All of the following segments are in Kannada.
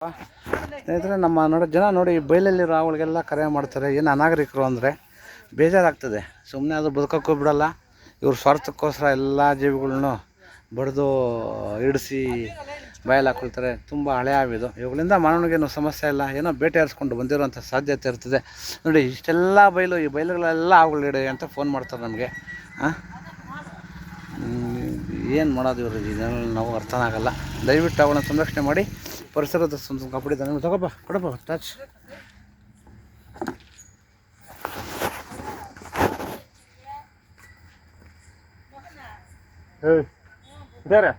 ಸ್ನೇಹಿತರೆ, ನಮ್ಮ ಜನ ನೋಡಿ ಬೈಲಲ್ಲಿರೋ ಅವಳಿಗೆಲ್ಲ ಕರೆ ಮಾಡ್ತಾರೆ. ಏನು ಅನಾಗರಿಕರು ಅಂದರೆ ಬೇಜಾರಾಗ್ತದೆ. ಸುಮ್ಮನೆ ಅದು ಬದುಕೋಕ್ಕೂ ಬಿಡಲ್ಲ. ಇವ್ರ ಸ್ವಾರ್ಥಕ್ಕೋಸ್ಕರ ಎಲ್ಲ ಜೀವಿಗಳನ್ನೂ ಬಡಿದು ಹಿಡಿಸಿ ಬಾಯಲ್ಲಿ ಹಾಕೊಳ್ತಾರೆ. ತುಂಬ ಹಳೆ ಆವಿದು. ಇವುಗಳಿಂದ ಮಾನವನಿಗೇನು ಸಮಸ್ಯೆ ಇಲ್ಲ, ಏನೋ ಬೇಟೆ ಆರಿಸ್ಕೊಂಡು ಬಂದಿರೋಂಥ ಸಾಧ್ಯತೆ ಇರ್ತದೆ. ನೋಡಿ, ಇಷ್ಟೆಲ್ಲ ಬಯಲು, ಈ ಬಯಲುಗಳೆಲ್ಲ ಅವುಗಳಿಡೆ ಅಂತ ಫೋನ್ ಮಾಡ್ತಾರೆ ನಮಗೆ. ಏನು ಮಾಡೋದು ಇವರು, ಇದನ್ನು ನಾವು ಅರ್ಥನೇ ಆಗಲ್ಲ. ದಯವಿಟ್ಟು ಅವುಗಳನ್ನ ಸಂರಕ್ಷಣೆ ಮಾಡಿ ಪರಿಸರದ ಕಾಪಾಡಿದ. ನೀವು ತಗೋಪ್ಪ, ಕೊಡಪ್ಪ ಟಚ್. ಬೇರೆ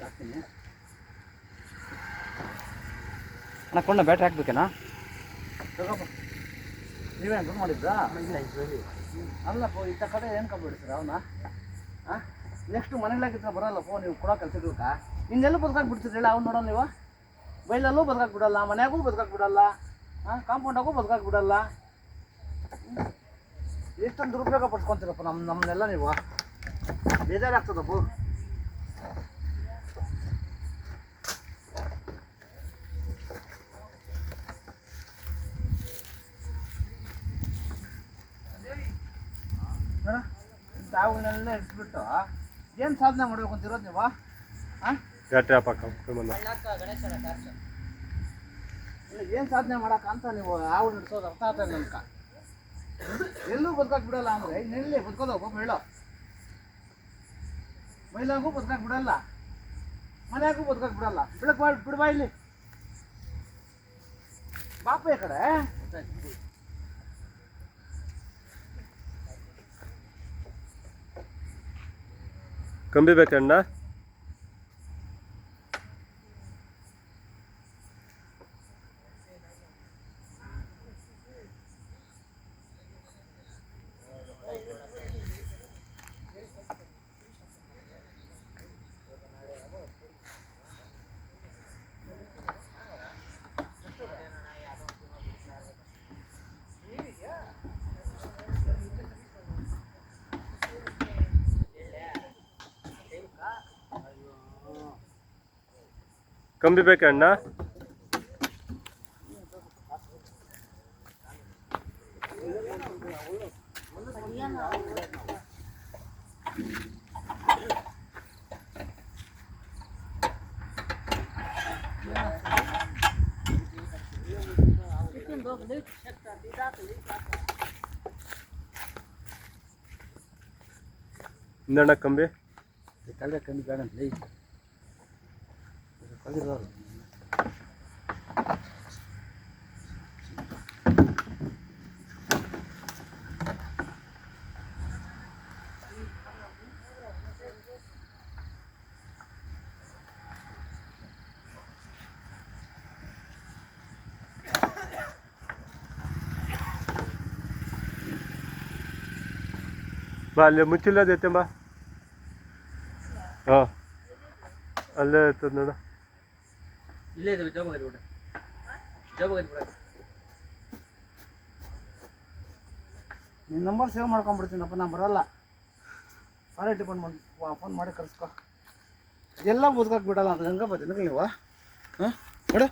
ಹಾಕ್ತೀನಿ ಅಣ್ಣ, ಕೊಂಡ ಬ್ಯಾಟ್ರಿ ಹಾಕ್ಬೇಕೇನಾ? ತಗೋಪ್ಪ. ನೀವೇನು ದುಡ್ಡು ಮಾಡಿದ್ರಾ? ಅಲ್ಲಪ್ಪ, ಇಂಥ ಕಡೆ ಏನು ಕಂಡುಬಿಡ್ತೀರ ಅವನ್ನ? ನೆಕ್ಸ್ಟ್ ಮನೇಲಾಗಿದ್ರೆ ಬರೋಲ್ಲಪ್ಪ ನೀವು ಕೊಡೋ ಕೆಲಸಕ್ಕ. ಇನ್ನೆಲ್ಲೂ ಬದುಕಾಗಿ ಬಿಡ್ತೀರಿ ಹೇಳಿ. ಅವ್ನು ನೋಡೋಣ, ನೀವು ಬೈಲಲ್ಲೂ ಬದುಕಾಗಿ ಬಿಡಲ್ಲ, ಮನೆಯಾಗೂ ಬದುಕಾಗಿ ಬಿಡಲ್ಲ, ಕಾಂಪೌಂಡಾಗೂ ಬದುಕಾಗಿ ಬಿಡಲ್ಲ. ಎಷ್ಟೊಂದು ದುರುಪಯೋಗ ಪಡ್ಸ್ಕೊತೀರಪ್ಪ ನಮ್ಮನ್ನೆಲ್ಲ ನೀವು. ಬೇಜಾರಾಗ್ತದಪ್ಪ. ತಾವುಗಳನ್ನೆಲ್ಲ ಇಟ್ಬಿಟ್ಟು ಏನು ಸಾಧನೆ ಮಾಡ್ಬೇಕು ಅಂತಿರೋದು ನೀವು? ಏನು ಸಾಧನೆ ಮಾಡಕ್ಕಂತ ನೀವು ಆವು ನಡೆಸೋದು ಅರ್ಥ ಆಗ್ತದೆ ನಮ್ಗೆ. ಎಲ್ಲೂ ಬದುಕಾಕ್ ಬಿಡಲ್ಲ ಅಂದರೆ ಇನ್ನೆಲ್ಲಿ ಬದುಕೋದಪ್ಪ? ಮೈಲಾಗೂ ಬದುಕಾಕ್ ಬಿಡಲ್ಲ, ಮನೆಯಾಗೂ ಬದುಕಾಕ್ ಬಿಡಲ್ಲ. ಬಿಡ್ಬಾ ಇಲ್ಲಿ, ಬಾಪ ಈ ಕಡೆ. ಕಂಬಿ ಬೇಕಣ್ಣ? ಕಂಬಿ ಬೇಕಣ್ಣ? ಇಂದಣ್ಣ ಕಂಬಿ ಕಲ್ಲೆ ಕಂಬಿ ಬೇಡ ಅಂತ ಕಲಿದವರು. ಬಾ, ಅಲ್ಲಿ ಮುಚ್ಚಿಲ್ಲದೈತೆ ಬಾ. ಹಾಂ, ಅಲ್ಲೇ ಇರ್ತದೆ ನೋಡ. ಇಲ್ಲೇ ಇದೆ ಜೋಬಾಗಲಿ ಬಿಡ, ಜೋಬಾಗಲಿ ಬಿಡ. ನಿನ್ನ ನಂಬರ್ ಸೇವ್ ಮಾಡ್ಕೊಂಡ್ಬಿಡ್ತೀನಪ್ಪ, ನಾನು ಬರೋಲ್ಲ. ಸಾರಿ ಡಿಪೆಂಡ್ ಫೋನ್ ಮಾಡಿ ಕರ್ಸ್ಕೊ. ಎಲ್ಲ ಬದುಕಕ್ಕೆ ಬಿಡಲ್ಲ ಅಂತ ಹೆಂಗೆ ಬರ್ತೀನಿ ನೀವು? ಹಾಂ, ಬಿಡು.